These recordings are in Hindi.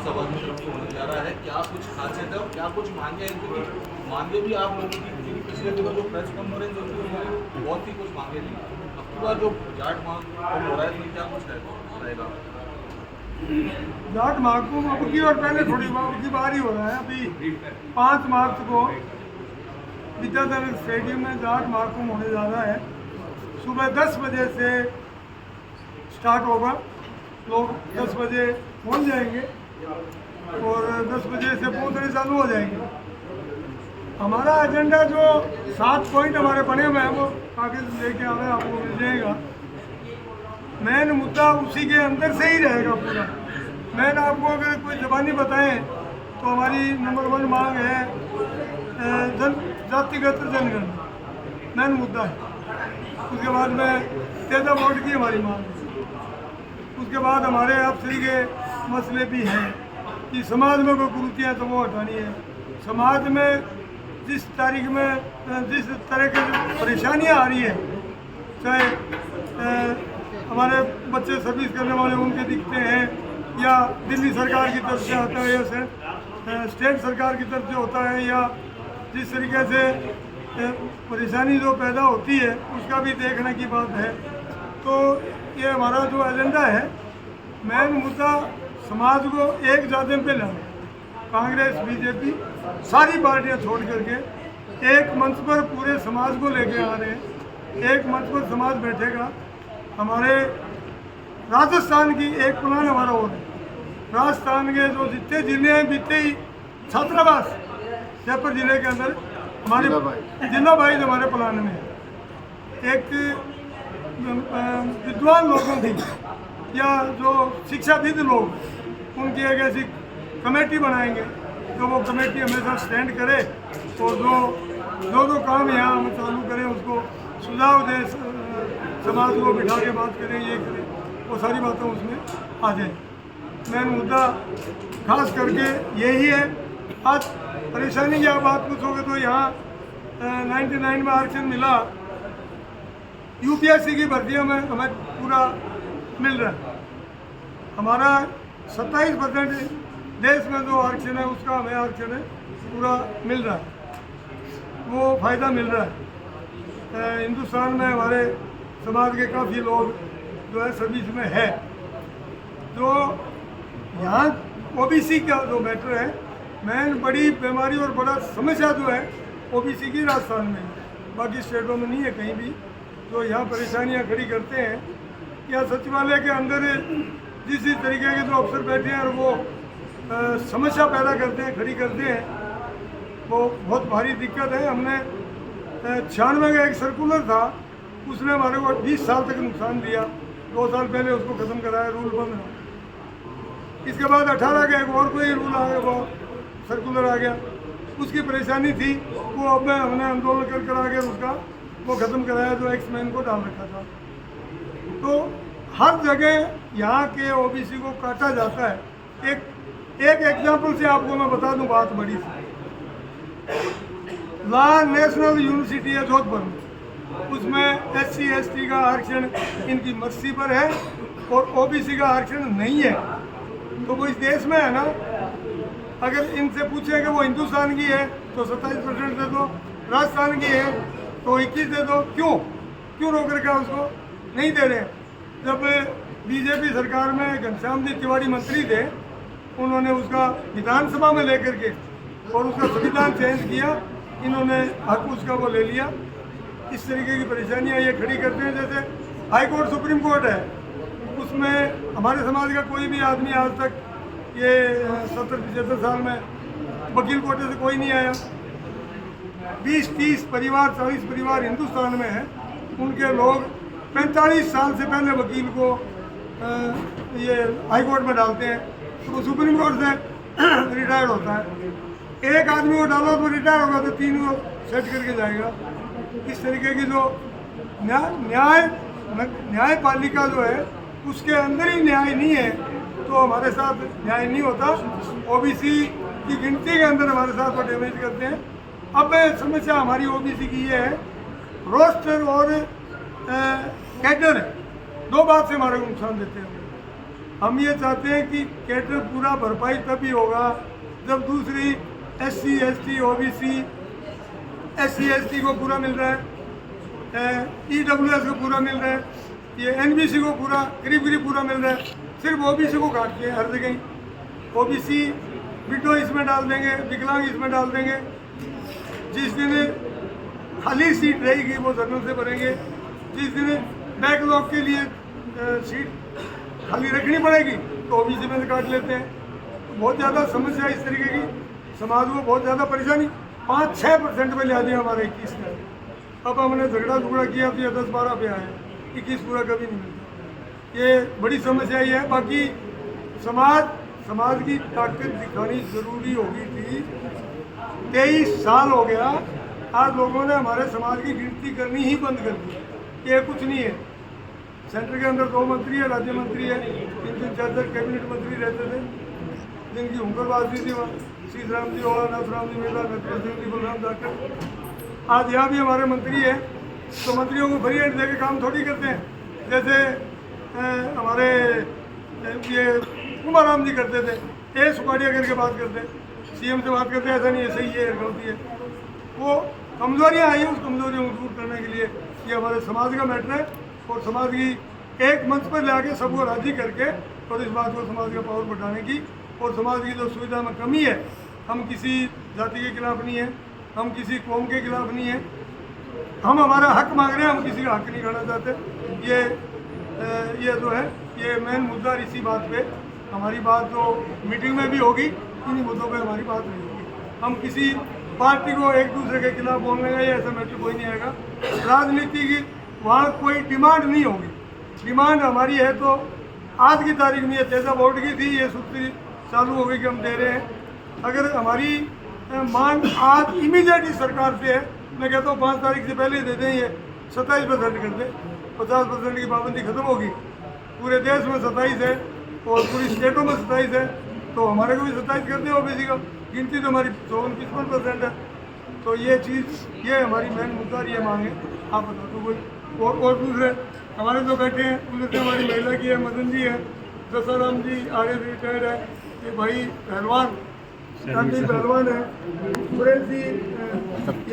समाज की तरफ से होने जा रहा है, क्या कुछ खासियत है और क्या कुछ मांगे हैं? क्योंकि मांगे भी आप लोगों की पिछले दिनों जो प्रेस कॉन्फ्रेंस होती है उसमें बहुत ही कुछ मांगे थी, अब पूरा जो जाट मांग हो रहा है इसमें क्या कुछ रहेगा? जाट महाकुंभ अब की और पहले थोड़ी की बार ही हो रहा है। अभी 5 मार्च को विद्याधर स्टेडियम में जाट महाकुंभ होने जा रहा है। सुबह 10 बजे से स्टार्ट होगा, लोग 10 बजे पहुंच जाएंगे और 10 बजे से पहुंचने चालू हो जाएंगे। हमारा एजेंडा जो 7 पॉइंट हमारे बने हुए हैं वो कागज लेके आ रहे हैं, आपको मिल जाएगा। मेन मुद्दा उसी के अंदर से ही रहेगा पूरा। मैंने आपको अगर कोई ज़बानी बताएं तो हमारी नंबर 1 मांग है जातिगत जनगणना, मेन मुद्दा है। उसके बाद में तेजा बोर्ड की हमारी मांग है। उसके बाद हमारे अफसरी के मसले भी हैं कि समाज में कोई कुरीतियाँ तो वो हटानी है। समाज में जिस तारीख में जिस तरह की परेशानियाँ आ रही है, चाहे हमारे बच्चे सर्विस करने वाले उनके दिखते हैं या दिल्ली सरकार की तरफ से आता है या स्टेट सरकार की तरफ से होता है, या जिस तरीके से परेशानी जो पैदा होती है उसका भी देखने की बात है। तो ये हमारा जो एजेंडा है, मेन मुद्दा समाज को एक जाते पे लाना। कांग्रेस बीजेपी सारी पार्टियां छोड़ करके एक मंच पर पूरे समाज को लेके आ रहे हैं। एक मंच पर समाज बैठेगा। हमारे राजस्थान की एक प्लान हमारा और है। राजस्थान के जो जितने जिले हैं, बीते ही छात्रावास जयपुर जिले के अंदर हमारे जिला वाइज हमारे प्लान में है। एक विद्वान लोगों की या जो शिक्षाविद लोग उनकी एक ऐसी कमेटी बनाएंगे तो वो कमेटी हमेशा स्टैंड करे और जो काम यहाँ हम चालू करें उसको सुझाव दें, समाज को बिठा के बात करें, ये करें, वो सारी बातें उसमें आ जाए। मेन मुद्दा खास करके यही है। आज परेशानी की आप बात पूछोगे तो यहाँ 99 में आरक्षण मिला। यूपीएससी की भर्तियों में हमें पूरा मिल रहा है। हमारा 27% देश में जो आरक्षण है उसका हमें आरक्षण पूरा मिल रहा है, वो फ़ायदा मिल रहा है। हिंदुस्तान में हमारे समाज के काफ़ी लोग जो है सर्विस में है। जो यहाँ ओबीसी का जो मैटर है, मेन बड़ी बीमारी और बड़ा समस्या जो है ओबीसी की राजस्थान में, बाकी स्टेटों में नहीं है कहीं भी। जो यहाँ परेशानियाँ खड़ी करते हैं या सचिवालय के अंदर जिस तरीके के जो अफसर बैठे हैं और वो समस्या पैदा करते हैं, खड़ी करते हैं, वो बहुत भारी दिक्कत है। हमने 96 का एक सर्कुलर था, उसने हमारे को 20 साल तक नुकसान दिया। 2 साल पहले उसको ख़त्म कराया, रूल बंद रहा। इसके बाद 18 का एक और कोई रूल आ गया, वो सर्कुलर आ गया, उसकी परेशानी थी, वो अब हमने आंदोलन कर आगे उसका वो ख़त्म कराया, जो एक्समैन को डाल रखा था। तो हर जगह यहाँ के ओबीसी को काटा जाता है। एक एग्जाम्पल से आपको मैं बता दूं बात बड़ी सी। ला नेशनल यूनिवर्सिटी है जोधपुर में, उसमें SC ST का आरक्षण इनकी मर्जी पर है और ओबीसी का आरक्षण नहीं है। तो वो इस देश में है ना, अगर इनसे पूछे कि वो हिंदुस्तान की है तो 27% दे दो, राजस्थान की है तो 21 दे दो, क्यों रोक रखा उसको, नहीं दे रहे। जब बीजेपी सरकार में घनश्याम जी तिवारी मंत्री थे, उन्होंने उसका विधानसभा में लेकर के और उसका संविधान चेंज किया, इन्होंने हक उसका वो ले लिया। इस तरीके की परेशानियां ये खड़ी करते हैं। जैसे हाई कोर्ट सुप्रीम कोर्ट है, उसमें हमारे समाज का कोई भी आदमी आज तक ये 70-75 साल में वकील कोटे से कोई नहीं आया। 20-30 परिवार 40 परिवार हिंदुस्तान में हैं, उनके लोग 45 साल से पहले वकील को ये हाई कोर्ट में डालते हैं, तो वो सुप्रीम कोर्ट से रिटायर्ड होता है। एक आदमी को डालो तो रिटायर होगा तो 3 को सेट करके जाएगा। इस तरीके की जो न्यायपालिका जो है उसके अंदर ही न्याय नहीं है, तो हमारे साथ न्याय नहीं होता। ओबीसी की गिनती के अंदर हमारे साथ वो डैमेज करते हैं। अब समस्या हमारी ओबीसी की ये है, रोस्टर और कैडर है, 2 बात से हमारे को नुकसान देते हैं। हम ये चाहते हैं कि कैडर पूरा भरपाई तभी होगा जब दूसरी SC ST OBC SC ST को पूरा मिल रहा है, EWS को पूरा मिल रहा है, ये NBC को पूरा करीब पूरा मिल रहा है। सिर्फ OBC को काट के हर जगह OBC विडो इसमें डाल देंगे, विकलांग इसमें डाल देंगे। जिस दिन खाली सीट रहेगी वो जनरल से भरेंगे, जिस दिन बैकलॉग के लिए सीट खाली रखनी पड़ेगी तो OBC में से काट लेते हैं। तो बहुत ज़्यादा समस्या इस तरीके की, समाज को बहुत ज़्यादा परेशानी। 5-6% पे लिया दिया हमारे 21 में। अब हमने झगड़ा किया तो ये 10-12 पे आए, 21 पूरा कभी नहीं मिलता। ये बड़ी समस्या ही है। बाकी समाज की ताकत दिखानी ज़रूरी होगी थी। 23 साल हो गया, आज लोगों ने हमारे समाज की गिनती करनी ही बंद कर दी। ये कुछ नहीं है। सेंटर के अंदर 2 मंत्री है, राज्य मंत्री है, 3-3 4-4 कैबिनेट मंत्री रहते थे जिनकी हुंकरबाजी थी। वहाँ सीताराम जी होगा, नाथराम जी मेला, नटवर बलराम जाकर। आज यहाँ भी हमारे मंत्री है तो मंत्रियों को फ्री हैंड देकर काम थोड़ी करते हैं। जैसे हमारे ये कुमाराम जी करते थे, सुपाड़िया करके बात करते, CM से बात करते, ऐसा नहीं है, सही है, गलती है। वो कमजोरियाँ आई हैं, उस कमजोरियों को दूर करने के लिए ये हमारे समाज का मैटर है और समाज की एक मंच पर लाके सबको राजी करके और इस बात को समाज का पावर बढ़ाने की और समाज की जो सुविधा में कमी है, हम किसी जाति के खिलाफ नहीं है, हम किसी कौम के खिलाफ नहीं है, हम हमारा हक मांग रहे हैं, हम किसी का हक नहीं खाना चाहते। ये जो है ये मेन मुद्दा। इसी बात पे हमारी बात तो मीटिंग में भी होगी, इन्हीं मुद्दों पे हमारी बात नहीं होगी। हम किसी पार्टी को एक दूसरे के खिलाफ बोलने का ऐसा मैटर कोई नहीं आएगा। राजनीति की वहाँ कोई डिमांड नहीं होगी। डिमांड हमारी है तो आज की तारीख में ये तेजा बोर्ड की थी, ये सूत्री चालू हो गई कि हम दे रहे हैं। अगर हमारी मांग आज इमीडिएट ही सरकार से है, मैं कहता हूँ 5 तारीख से पहले दे दें, ये 27% कर दें, 50% की पाबंदी खत्म होगी। पूरे देश में 27 है और पूरी स्टेटों में 27 है, तो हमारे को भी 27 कर दें। OBC का गिनती तो हमारी 54-55% है। तो ये चीज़, ये हमारी मेन मुद्दा, ये मांगे। आप बता दो कोई और दूसरे हमारे जो बैठे हैं उनमें से हमारी महिला की है, मदन जी है, दसाराम जी आगे रिटायर्ड है, ये भाई पहलवान पहलवान है, सुरेश जी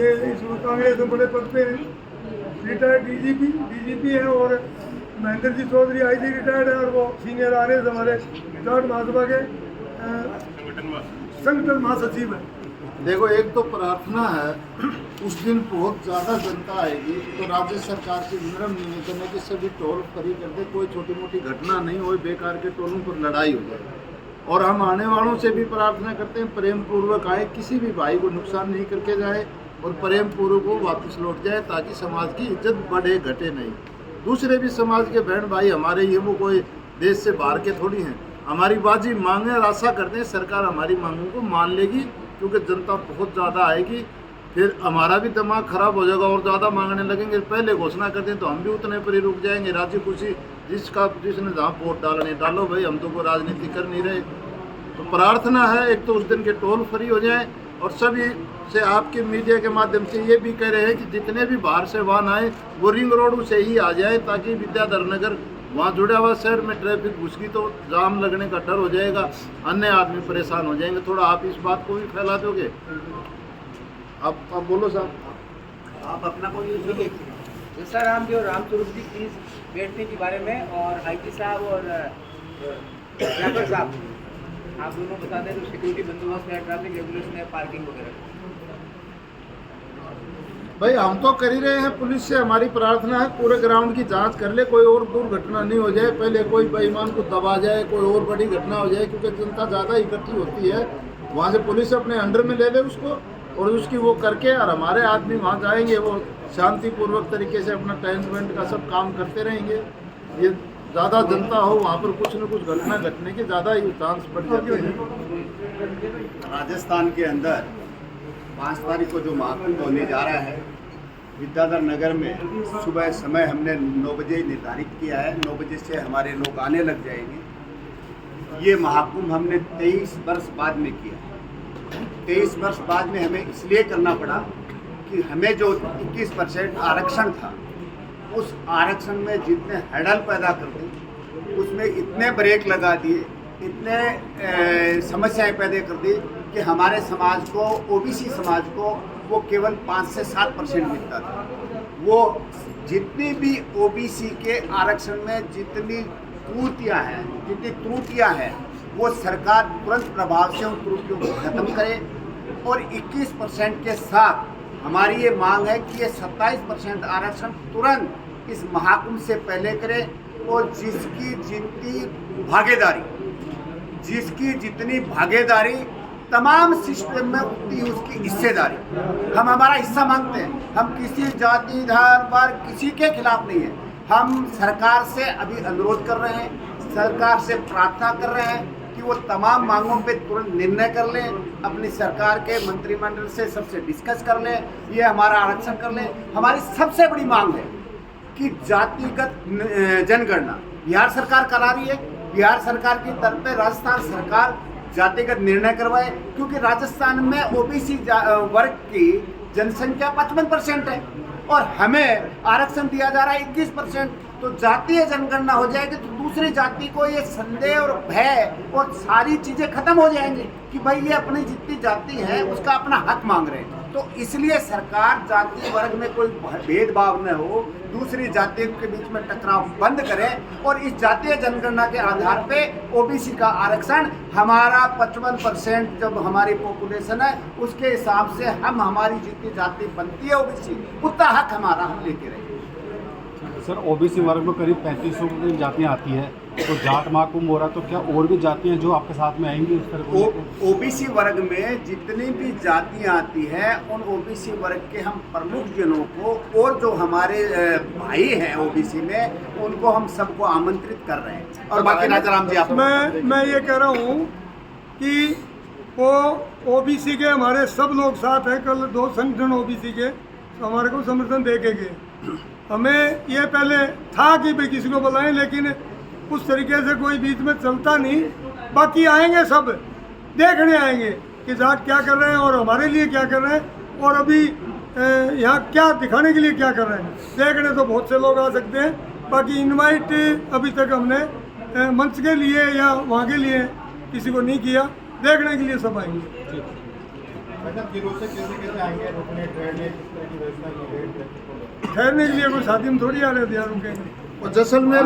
ये इस कांग्रेस में बड़े पद पे हैं, रिटायर्ड DGP है, और महेंद्र जी चौधरी IG रिटायर्ड है और वो सीनियर RS हमारे जाट महासभा के संगठन महासचिव है। देखो, एक तो प्रार्थना है, उस दिन बहुत ज़्यादा जनता आएगी तो राज्य सरकार से विनम्र निवेदन है कि सभी टोल फ्री कर दे, कोई छोटी मोटी घटना नहीं हो, बेकार के टोलों पर लड़ाई हो जाए। और हम आने वालों से भी प्रार्थना करते हैं प्रेम पूर्वक आए, किसी भी भाई को नुकसान नहीं करके जाए और प्रेम पूर्वक वो वापस लौट जाए, ताकि समाज की इज्जत बढ़े घटे नहीं। दूसरे भी समाज के बहन भाई हमारे, ये वो कोई देश से बाहर के थोड़ी हैं। हमारी बाजी मांगे और आशा करते हैं सरकार हमारी मांगों को मान लेगी, क्योंकि जनता बहुत ज़्यादा आएगी, फिर हमारा भी दिमाग खराब हो जाएगा और ज़्यादा मांगने लगेंगे। पहले घोषणा कर दें तो हम भी उतने पर ही रुक जाएंगे। राजी खुशी जिसने जहाँ वोट डालने डालो भाई, हम तो कोई राजनीति कर नहीं रहे। तो प्रार्थना है एक तो उस दिन के टोल फ्री हो जाए, और सभी से आपके मीडिया के माध्यम से ये भी कह रहे हैं कि जितने भी बाहर से वाहन आए वो रिंग रोड से ही आ जाए, ताकि विद्याधर नगर वहाँ जुड़ा हुआ शहर में ट्रैफिक घुसगी तो जाम लगने का डर हो जाएगा, अन्य आदमी परेशान हो जाएंगे। थोड़ा आप इस बात को भी फैला दोगे? आप बोलो साहब, आप अपना कोई दसाराम जी और रामस्वरूप जी प्लीज बैठने के बारे में, और IG साहब और ड्राइवर साहब आप दोनों बता दें तो सिक्योरिटी बंदोबस्त है, ट्रैफिक रेगुलेशन है, पार्किंग वगैरह। भाई हम तो कर ही रहे हैं। पुलिस से हमारी प्रार्थना है पूरे ग्राउंड की जांच कर ले, कोई और दुर्घटना नहीं हो जाए, पहले कोई बेईमान को दबा जाए, कोई और बड़ी घटना हो जाए, क्योंकि जनता ज़्यादा इकट्ठी होती है। वहाँ से पुलिस अपने अंडर में ले ले उसको, और उसकी वो करके, और हमारे आदमी वहाँ जाएंगे, वो शांतिपूर्वक तरीके से अपना टेंटमेंट का सब काम करते रहेंगे। ये ज़्यादा जनता हो वहाँ पर कुछ न कुछ घटना घटने के ज़्यादा ही चांस बढ़ जाते हैं। राजस्थान के अंदर 5 तारीख को जो महाकुंभ होने जा रहा है विद्याधर नगर में, सुबह समय हमने 9 बजे निर्धारित किया है। 9 बजे से हमारे लोग आने लग जाएंगे। ये महाकुंभ हमने 23 वर्ष बाद में किया। 23 वर्ष बाद में हमें इसलिए करना पड़ा कि हमें जो 21% आरक्षण था, उस आरक्षण में जितने हड़ल पैदा करते उसमें इतने ब्रेक लगा दिए, इतने समस्याएं पैदा कर दी कि हमारे समाज को, ओबीसी समाज को वो केवल 5 से 7% मिलता था। वो जितनी भी ओबीसी के आरक्षण में जितनी त्रुटियां हैं, वो सरकार तुरंत प्रभाव से उन त्रुटियों को खत्म करे। और 21% के साथ हमारी ये मांग है कि ये 27% आरक्षण तुरंत इस महाकुंभ से पहले करे। और जिसकी जितनी भागीदारी तमाम सिस्टम में उतनी उसकी हिस्सेदारी। हम हमारा हिस्सा मांगते हैं। हम किसी जाति, धर्म पर किसी के खिलाफ नहीं है। हम सरकार से अभी अनुरोध कर रहे हैं, सरकार से प्रार्थना कर रहे हैं कि वो तमाम मांगों पे तुरंत निर्णय कर लें, अपनी सरकार के मंत्रिमंडल से सबसे डिस्कस कर लें, ये हमारा आरक्षण कर लें। हमारी सबसे बड़ी मांग है कि जातिगत जनगणना बिहार सरकार करा रही है, बिहार सरकार की तरफ पे राजस्थान सरकार जातिगत निर्णय करवाए, क्योंकि राजस्थान में ओबीसी वर्ग की जनसंख्या 55% है और हमें आरक्षण दिया जा रहा है 21%। तो जातीय जनगणना हो जाएगी तो दूसरी जाति को ये संदेह और भय और सारी चीज़ें खत्म हो जाएंगी कि भाई ये अपनी जितनी जाति है उसका अपना हक मांग रहे हैं। तो इसलिए सरकार जाति वर्ग में कोई भेदभाव न हो, दूसरी जातियों के बीच में टकराव बंद करे और इस जातीय जनगणना के आधार पे ओबीसी का आरक्षण हमारा 55% जब हमारी पॉपुलेशन है उसके हिसाब से हम हमारी जितनी जाति बनती है ओबीसी उतना हक हमारा हम लेके रहेंगे। सर, ओबीसी वर्ग में करीब 3500 की जातियाँ आती हैं, तो जाट महाकुंभ हो रहा, तो क्या और भी जातियाँ जो आपके साथ में आएंगी उस तरह? ओबीसी वर्ग में जितनी भी जातियाँ आती हैं उन ओबीसी वर्ग के हम प्रमुख जनों को और जो हमारे भाई हैं ओबीसी में उनको हम सबको आमंत्रित कर रहे हैं। और बाकी राजाराम जी आप। मैं ये कह रहा हूँ कि वो ओबीसी के हमारे सब लोग साथ हैं। कल 2 संगठन ओबीसी के तो हमारे को समर्थन दे के गए। हमें ये पहले था कि भाई किसी को बुलाएं, लेकिन उस तरीके से कोई बीच में चलता नहीं। बाकी आएंगे, सब देखने आएंगे कि जाट क्या कर रहे हैं और हमारे लिए क्या कर रहे हैं और अभी यहाँ क्या दिखाने के लिए क्या कर रहे हैं। देखने तो बहुत से लोग आ सकते हैं। बाकी इनवाइट अभी तक हमने मंच के लिए या वहाँ के लिए किसी को नहीं किया, देखने के लिए सब आएंगे। ठहरने के लिए कोई शादी में थोड़ी आ रहे थे यार, रुकेंगे। और जैसलमेर